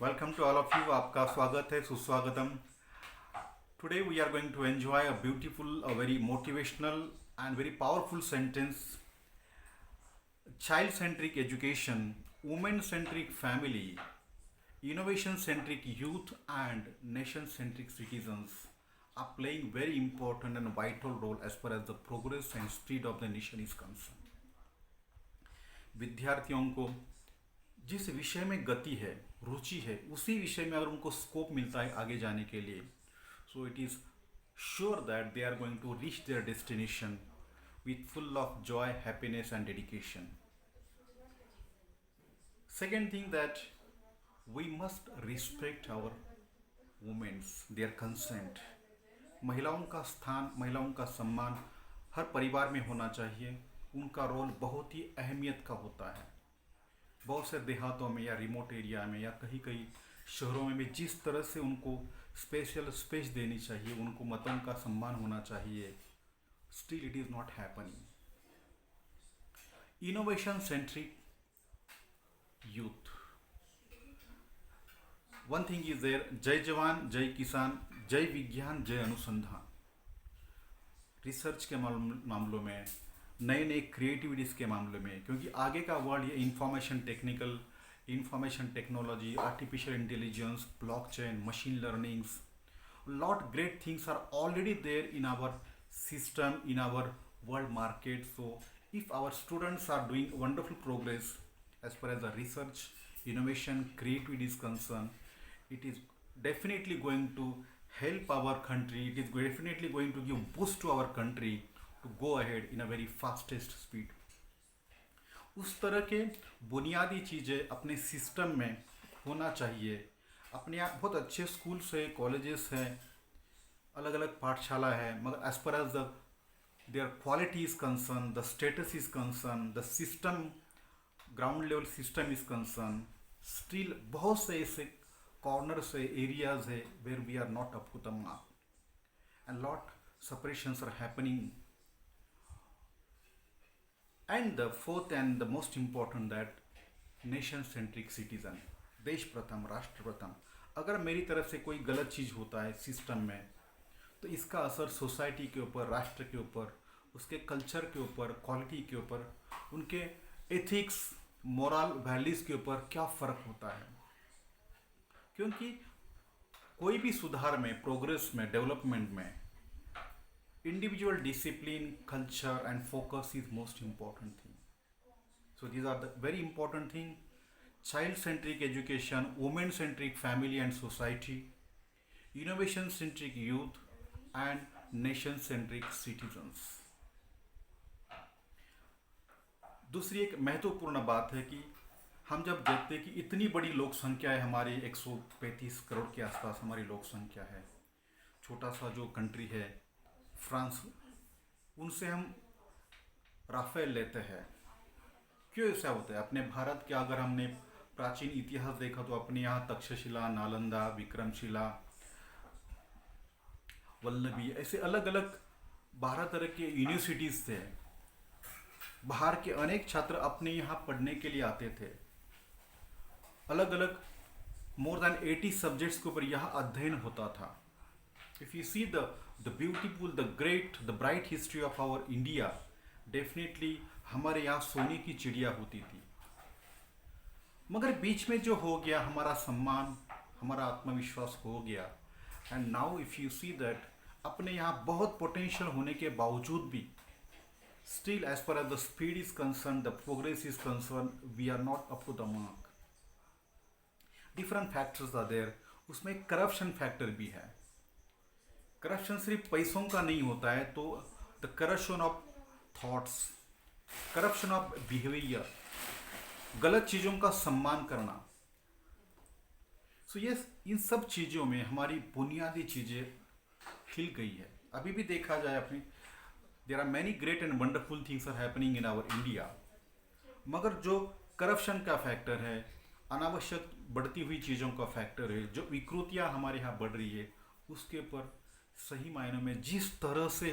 Welcome to all of you. आपका स्वागत है, सुस्वागतम। Today we are going to enjoy a beautiful, a very motivational and very powerful sentence. Child centric education, women centric family, innovation centric youth, and nation centric citizens are playing very important and vital role as far as the progress and speed of the nation is concerned. विद्यार्थियों को जिस विषय में गति है, रुचि है, उसी विषय में अगर उनको स्कोप मिलता है आगे जाने के लिए, so it is sure that they are going to reach their destination with full of joy, happiness, and dedication. Second thing, that we must respect our women's, their consent. महिलाओं का स्थान, महिलाओं का सम्मान हर परिवार में होना चाहिए. उनका रोल बहुत ही अहमियत का होता है. बहुत से देहातों में या रिमोट एरिया में या कहीं कहीं शहरों में भी जिस तरह से उनको स्पेशल स्पेस देनी चाहिए, उनको मतों का सम्मान होना चाहिए, still it is not happening. Innovation centric youth, one thing is there, जय जवान जय किसान, जय विज्ञान जय अनुसंधान. रिसर्च के मामलों में, नए नए क्रिएटिविटीज़ के मामले में, क्योंकि आगे का वर्ल्ड ये information technology, artificial intelligence, blockchain, machine learnings, lot great things are already there in our system, in our world market. So if our students are doing wonderful progress as far as the research, innovation, creativity is concerned, it is definitely going to help our country. It is definitely going to give boost to our country to go ahead in a very fastest speed. उस तरह के बुनियादी चीज़ें अपने system में होना चाहिए. अपने यहाँ बहुत अच्छे स्कूल्स है, कॉलेजेस हैं, अलग अलग पाठशाला है, मगर as per as the their quality is concern, the status is concern, the system, ground level system is concern, still बहुत से ऐसे कॉर्नर्स है, एरियाज है where we are not up to the mark and lot separations are happening. And the fourth and the most important, that nation centric citizen, देश प्रथम, राष्ट्र प्रथम. अगर मेरी तरफ से कोई गलत चीज़ होता है सिस्टम में, तो इसका असर सोसाइटी के ऊपर, राष्ट्र के ऊपर, उसके कल्चर के ऊपर, क्वालिटी के ऊपर, उनके एथिक्स, मोरल वैल्यूज़ के ऊपर क्या फ़र्क होता है. क्योंकि कोई भी सुधार में, प्रोग्रेस में, डेवलपमेंट में, individual discipline, culture and focus is most important thing. So these are the very important thing. Child centric education, women centric family and society, innovation centric youth, and nation centric citizens. दूसरी एक महत्वपूर्ण बात है कि हम जब देखते हैं कि इतनी बड़ी लोक संख्या है, हमारी 135 करोड़ के आसपास हमारी लोक संख्या है, छोटा सा जो कंट्री है फ्रांस, उनसे हम राफेल लेते हैं. क्यों ऐसा होता है? अपने भारत के अगर हमने प्राचीन इतिहास देखा तो अपने यहाँ तक्षशिला, नालंदा, विक्रमशिला, वल्लभी, ऐसे अलग अलग 12 तरह के यूनिवर्सिटीज़ थे. बाहर के अनेक छात्र अपने यहाँ पढ़ने के लिए आते थे. अलग अलग मोर देन 80 सब्जेक्ट्स के ऊपर यहाँ अध्ययन होता था. If you see the beautiful, the great, the bright history of our India, definitely हमारे यहाँ सोने की चिड़िया होती थी. मगर बीच में जो हो गया, हमारा सम्मान, हमारा आत्मविश्वास हो गया. And now if you see that अपने यहाँ बहुत पोटेंशियल होने के बावजूद भी, still as per as the speed is concern, the progress is concern, we are not up to the mark. Different factors are there. उसमें करप्शन फैक्टर भी है. करप्शन सिर्फ पैसों का नहीं होता है, तो the corruption of thoughts, corruption of behaviour, गलत चीज़ों का सम्मान करना. सो ये इन सब चीज़ों में हमारी बुनियादी चीज़ें हिल गई है. अभी भी देखा जाए अपनी, there are many great and wonderful things are happening in our India, मगर जो करप्शन का फैक्टर है, अनावश्यक बढ़ती हुई चीज़ों का फैक्टर है, जो विकृतियाँ हमारे यहाँ बढ़ रही है, उसके ऊपर सही मायनों में जिस तरह से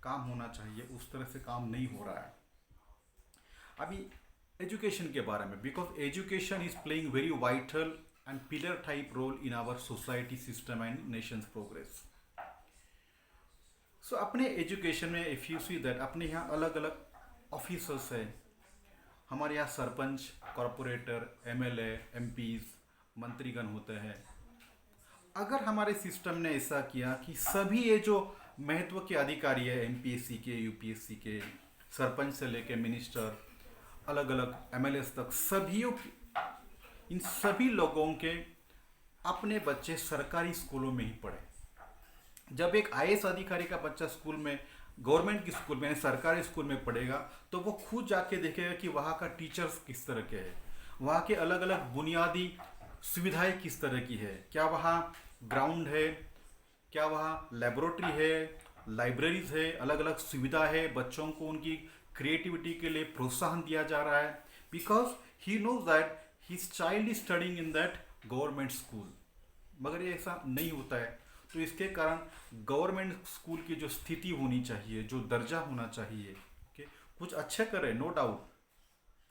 काम होना चाहिए उस तरह से काम नहीं हो रहा है. अभी एजुकेशन के बारे में, because education is playing very vital and pillar type role in our society system and nation's progress. So अपने एजुकेशन में इफ़ यू सी दैट अपने यहाँ अलग अलग ऑफिसर्स है. हमारे यहाँ सरपंच, कॉरपोरेटर, एमएलए, एमपीज, मंत्रीगण होते हैं. अगर हमारे सिस्टम ने ऐसा किया कि सभी ये जो महत्व के अधिकारी है, एमपीएससी के, यूपीएससी के, सरपंच से लेके मिनिस्टर, अलग अलग एमएलएस तक, सभी इन सभी लोगों के अपने बच्चे सरकारी स्कूलों में ही पढ़े. जब एक आईएएस अधिकारी का बच्चा स्कूल में, गवर्नमेंट की स्कूल में यानी सरकारी स्कूल में पढ़ेगा, तो वो खुद जाके देखेगा कि वहाँ का टीचर्स किस तरह के हैं, वहाँ के अलग अलग बुनियादी सुविधाएं किस तरह की है, क्या वहाँ ग्राउंड है, क्या वहाँ लेबोरेटरी है, लाइब्रेरीज है, अलग अलग सुविधा है, बच्चों को उनकी क्रिएटिविटी के लिए प्रोत्साहन दिया जा रहा है, because he knows that his child is studying in that government school. मगर ये ऐसा नहीं होता है. तो इसके कारण गवर्नमेंट स्कूल की जो स्थिति होनी चाहिए, जो दर्जा होना चाहिए, कुछ अच्छे करे, no doubt,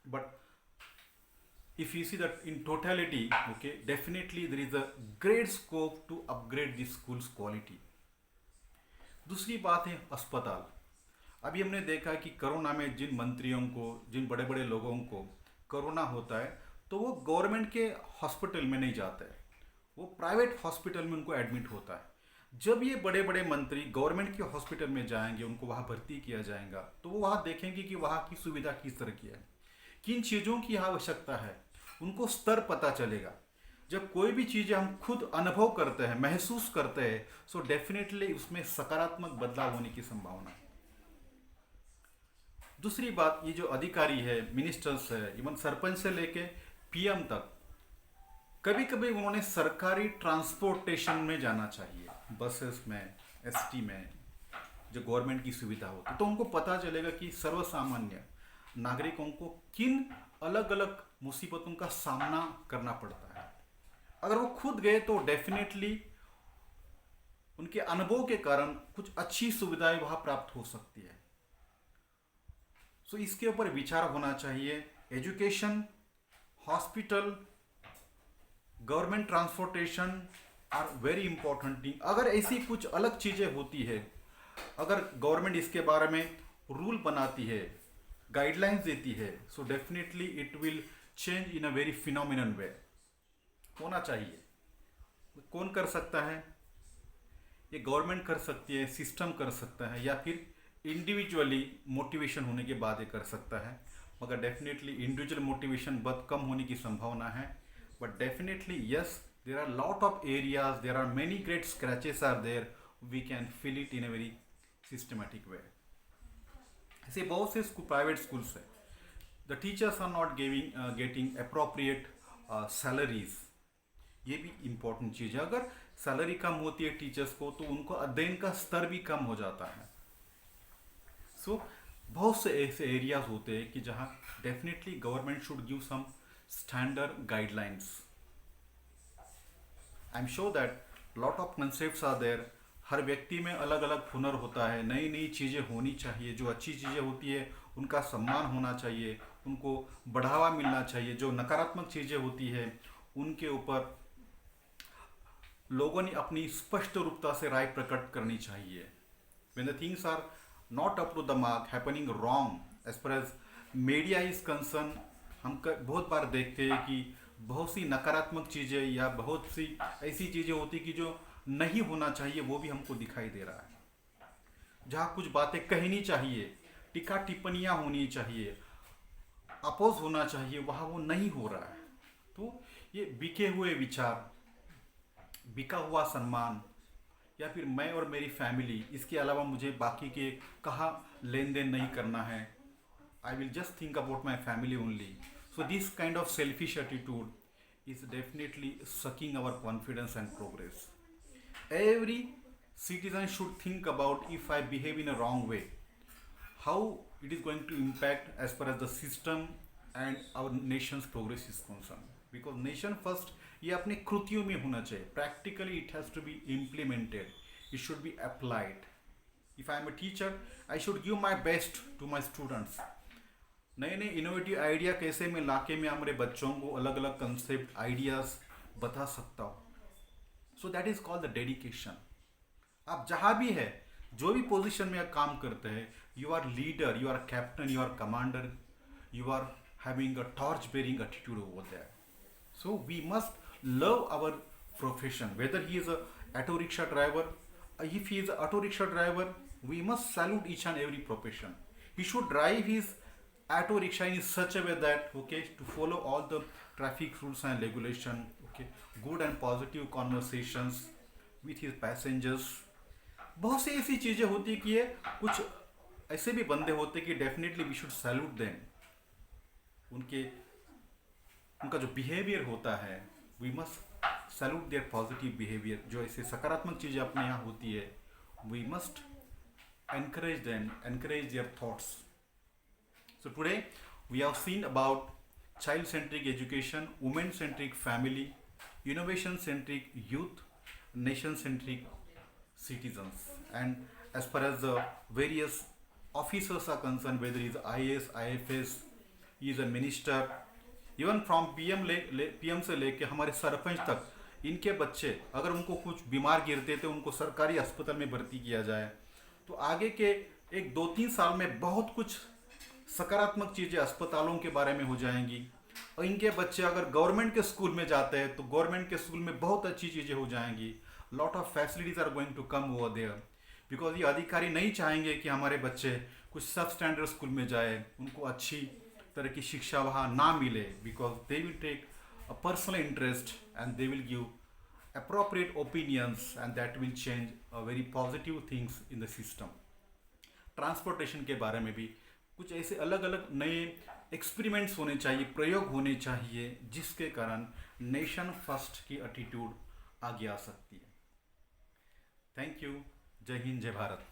but if you see that in totality, okay, definitely there is a great scope to upgrade the school's quality. दूसरी बात है अस्पताल. अभी हमने देखा कि कोरोना में जिन मंत्रियों को, जिन बड़े बड़े लोगों को कोरोना होता है, तो वो गवर्नमेंट के हॉस्पिटल में नहीं जाते हैं, वो प्राइवेट हॉस्पिटल में उनको एडमिट होता है. जब ये बड़े बड़े मंत्री गवर्नमेंट के हॉस्पिटल में जाएंगे, उनको वहाँ भर्ती किया जाएगा, तो वो वहाँ देखेंगे कि वहाँ की सुविधा किस तरह की है, किन चीज़ों की आवश्यकता है, उनको स्तर पता चलेगा. जब कोई भी चीज़ें हम खुद अनुभव करते हैं, महसूस करते हैं, सो डेफिनेटली उसमें सकारात्मक बदलाव होने की संभावना है. दूसरी बात, ये जो अधिकारी है, मिनिस्टर्स है, इवन सरपंच से लेके पीएम तक, कभी कभी उन्होंने सरकारी ट्रांसपोर्टेशन में जाना चाहिए, बसेस में, एसटी में, जो गवर्नमेंट की सुविधा होती, तो उनको पता चलेगा कि सर्वसामान्य नागरिकों को किन अलग अलग मुसीबतों का सामना करना पड़ता है. अगर वो खुद गए तो डेफिनेटली उनके अनुभव के कारण कुछ अच्छी सुविधाएं वहां प्राप्त हो सकती है. सो इसके ऊपर विचार होना चाहिए. Education, hospital, government transportation are very important thing. अगर ऐसी कुछ अलग चीजें होती है, अगर गवर्नमेंट इसके बारे में रूल बनाती है, गाइडलाइंस देती है, so definitely it will change in a very phenomenal way. होना चाहिए. कौन कर सकता है? ये गवर्नमेंट कर सकती है, सिस्टम कर सकता है, या फिर इंडिविजुअली मोटिवेशन होने के बाद ये कर सकता है. मगर डेफिनेटली इंडिविजुअल मोटिवेशन बहुत कम होने की संभावना है. But definitely yes, there are lot of areas, there are many great scratches are there, we can fill it in a very systematic way. ऐसे बहुत से प्राइवेट स्कूल्स है, the teachers are not getting appropriate salaries. ये भी important चीज़ है. अगर salary कम होती है टीचर्स को, तो उनको अध्ययन का स्तर भी कम हो जाता है. सो बहुत से ऐसे एरियाज होते हैं कि जहाँ definitely government should give some standard guidelines. I am sure that lot of concepts are there. हर व्यक्ति में अलग अलग हुनर होता है, नई नई चीज़ें होनी चाहिए. जो अच्छी चीज़ें होती है उनका सम्मान होना चाहिए, उनको बढ़ावा मिलना चाहिए. जो नकारात्मक चीज़ें होती है उनके ऊपर लोगों ने अपनी स्पष्ट रूपता से राय प्रकट करनी चाहिए. When the things are not up to the mark, happening wrong as per as media is concern, हम बहुत बार देखते हैं कि बहुत सी नकारात्मक चीज़ें या बहुत सी ऐसी चीज़ें होती कि जो नहीं होना चाहिए वो भी हमको दिखाई दे रहा है. जहाँ कुछ बातें कहनी चाहिए, टीका टिप्पणियाँ होनी चाहिए, अपोज होना चाहिए, वहाँ वो नहीं हो रहा है. तो ये बिके हुए विचार, बिका हुआ सम्मान, या फिर मैं और मेरी फैमिली, इसके अलावा मुझे बाकी के कहाँ लेन देन नहीं करना है, I will just think about my family only. So this kind of selfish attitude is definitely sucking our confidence and progress. Every citizen should think about, if I behave in a wrong way, how it is going to impact as far as the system and our nation's progress is concerned. Because nation first, ये अपने कृतियों में होना चाहिए. Practically it has to be implemented. It should be applied. If I am a teacher, I should give my best to my students. नए नए innovative idea कैसे मैं लाके मैं हमारे बच्चों को अलग अलग कंसेप्ट, आइडियाज़ बता सकता हूँ। So that is called the dedication. आप जहाँ भी है, जो भी पोजीशन में आप काम करते हैं, you are leader, you are captain, you are commander, you are having a torch bearing attitude over there. So we must love our profession. Whether he is a auto rickshaw driver, if he is a auto rickshaw driver, we must salute each and every profession. He should drive his auto rickshaw in such a way that okay to follow all the traffic rules and regulation. Okay, good and positive conversations with his passengers. बहुत सी ऐसी चीज़ें होती कि ये कुछ ऐसे भी बंदे होते कि definitely we should salute them. उनके उनका जो बिहेवियर होता है, we must salute their positive behaviour. जो ऐसे सकारात्मक चीज़ें अपने यहाँ होती है, we must encourage them, encourage their thoughts. So today we have seen about child-centric education, women-centric family, innovation-centric youth, nation-centric citizens. And as far as the various officers are concerned, whether he is IAS, IFS, he is a minister, even from PM से लेके हमारे सरपंच तक, इनके बच्चे अगर उनको कुछ बीमार गिरते तो उनको सरकारी अस्पताल में भर्ती किया जाए, तो आगे के 1-2-3 साल में बहुत कुछ सकारात्मक चीज़ें अस्पतालों के बारे में हो जाएंगी। और इनके बच्चे अगर गवर्नमेंट के स्कूल में जाते हैं तो गवर्नमेंट के स्कूल में बहुत अच्छी चीज़ें हो जाएंगी। Lot of facilities are going to come over there, because ये अधिकारी नहीं चाहेंगे कि हमारे बच्चे कुछ सब स्टैंडर्ड स्कूल में जाए, उनको अच्छी तरह की शिक्षा वहाँ ना मिले, because they will take a personal interest and they will give appropriate opinions and that will change very positive things in the system. Transportation के बारे में भी कुछ ऐसे अलग अलग नए एक्सपेरिमेंट्स होने चाहिए, प्रयोग होने चाहिए, जिसके कारण नेशन फर्स्ट की एटीट्यूड आगे आ सकती है। Thank you. जय हिंद, जय भारत।